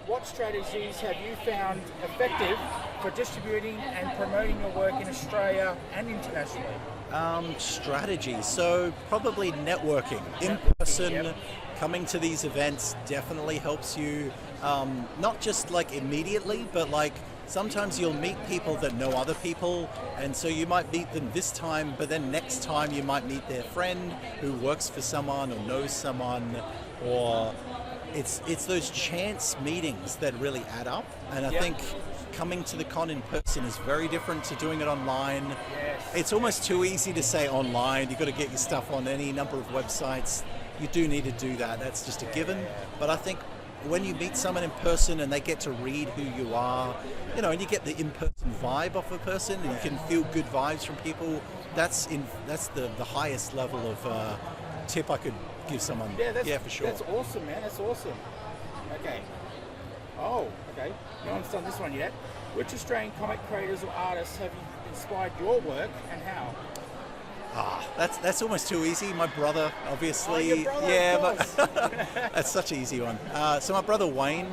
what strategies have you found effective for distributing and promoting your work in Australia and internationally? Strategy. So probably networking in person. Yep. Coming to these events definitely helps you, not just like immediately, but like sometimes you'll meet people that know other people, and so you might meet them this time, but then next time you might meet their friend who works for someone or knows someone, or it's those chance meetings that really add up. And I think coming to the con in person is very different to doing it online. Yes. It's almost too easy to say online. You've got to get your stuff on any number of websites. You do need to do that. That's just a given. But I think when you meet someone in person and they get to read who you are, you know, and you get the in-person vibe off a person, and you can feel good vibes from people, that's the highest level of tip I could give someone. Yeah, for sure. That's awesome, man. That's awesome. Okay. Oh, okay. No one's done this one yet. Which Australian comic creators or artists have inspired your work, and how? That's almost too easy. My brother, obviously. Oh, your brother, yeah, of but that's such an easy one. So my brother Wayne,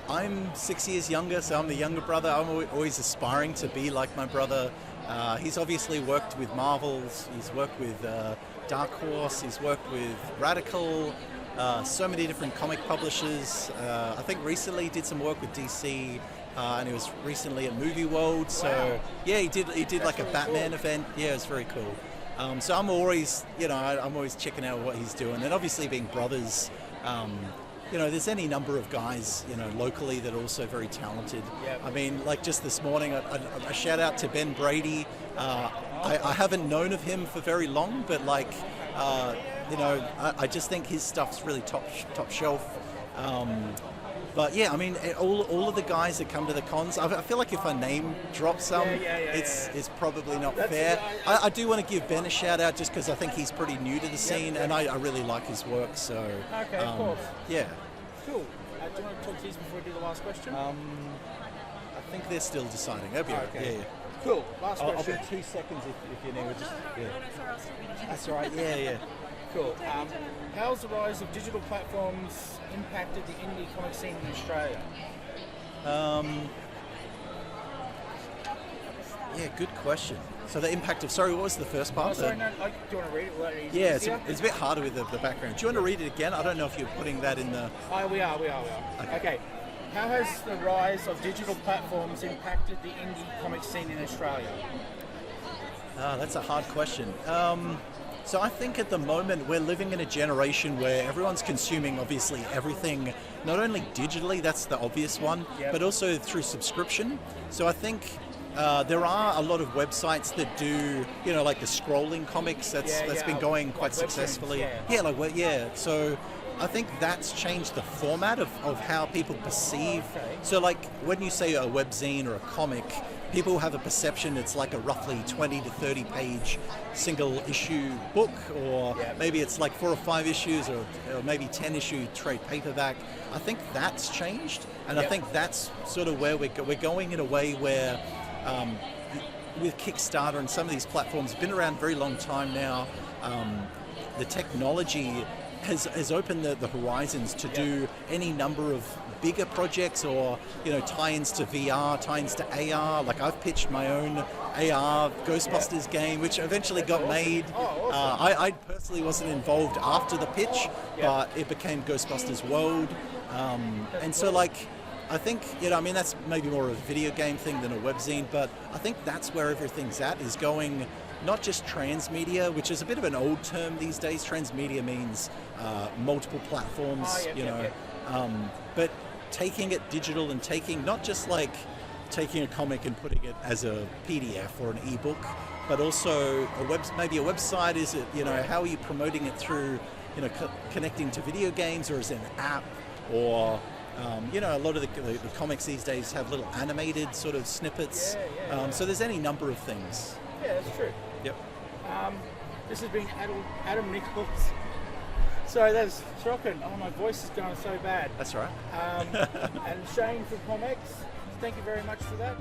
I'm 6 years younger, so I'm the younger brother. I'm always aspiring to be like my brother. He's obviously worked with Marvels. He's worked with Dark Horse. He's worked with Radical. So many different comic publishers. I think recently he did some work with DC. And he was recently at Movie World, so yeah, he did like a Batman event. Yeah, it was very cool. So I'm always, I'm always checking out what he's doing, and obviously being brothers, there's any number of guys, locally that are also very talented. Yep. I mean, like just this morning, a shout out to Ben Brady. I haven't known of him for very long, but like, I just think his stuff's really top shelf. But yeah, I mean, all of the guys that come to the cons, I feel like if I name drop some, it's probably not fair. I do want to give Ben a shout out just because I think he's pretty new to the scene, and I really like his work. So okay, of course. Yeah. Cool. Do you want to talk to these before we do the last question? I think they're still deciding. That'd be okay. Yeah. Cool. Last I'll question. be 2 seconds if you need. That's all right. Yeah. Cool. How's the rise of digital platforms impacted the indie comic scene in Australia? Yeah, good question. So the impact of, sorry, what was the first part? Do you want to read it? Yeah, it's a bit harder with the background. Do you want to read it again? I don't know if you're putting that in the... Oh, we are. Okay. How has the rise of digital platforms impacted the indie comic scene in Australia? That's a hard question. So I think at the moment we're living in a generation where everyone's consuming obviously everything, not only digitally, that's the obvious one, but also through subscription. So I think there are a lot of websites that do, like the scrolling comics that's been going quite successfully. So I think that's changed the format of how people perceive. So like when you say a webzine or a comic, people have a perception it's like a roughly 20 to 30 page single issue book, or maybe it's like 4 or 5 issues, or maybe 10 issue trade paperback. I think that's changed, and I think that's sort of where we're going in a way where with Kickstarter and some of these platforms have been around a very long time now. The technology has opened the horizons to do any number of bigger projects, or tie-ins to VR, tie-ins to AR. Like I've pitched my own AR Ghostbusters game, which eventually got made. I personally wasn't involved after the pitch, but it became Ghostbusters World. And so like, I think, that's maybe more of a video game thing than a webzine, but I think that's where everything's at, is going not just transmedia, which is a bit of an old term these days. Transmedia means multiple platforms, but taking it digital and taking, not just like taking a comic and putting it as a PDF or an ebook, but also maybe a website. Is it, how are you promoting it through, connecting to video games, or is it an app, or a lot of the comics these days have little animated sort of snippets. So there's any number of things. Yeah, that's true. Yep. This has been Adam Nichols. Sorry, that's shocking. Oh, my voice is going so bad. That's all right. And Shane from Comics, thank you very much for that.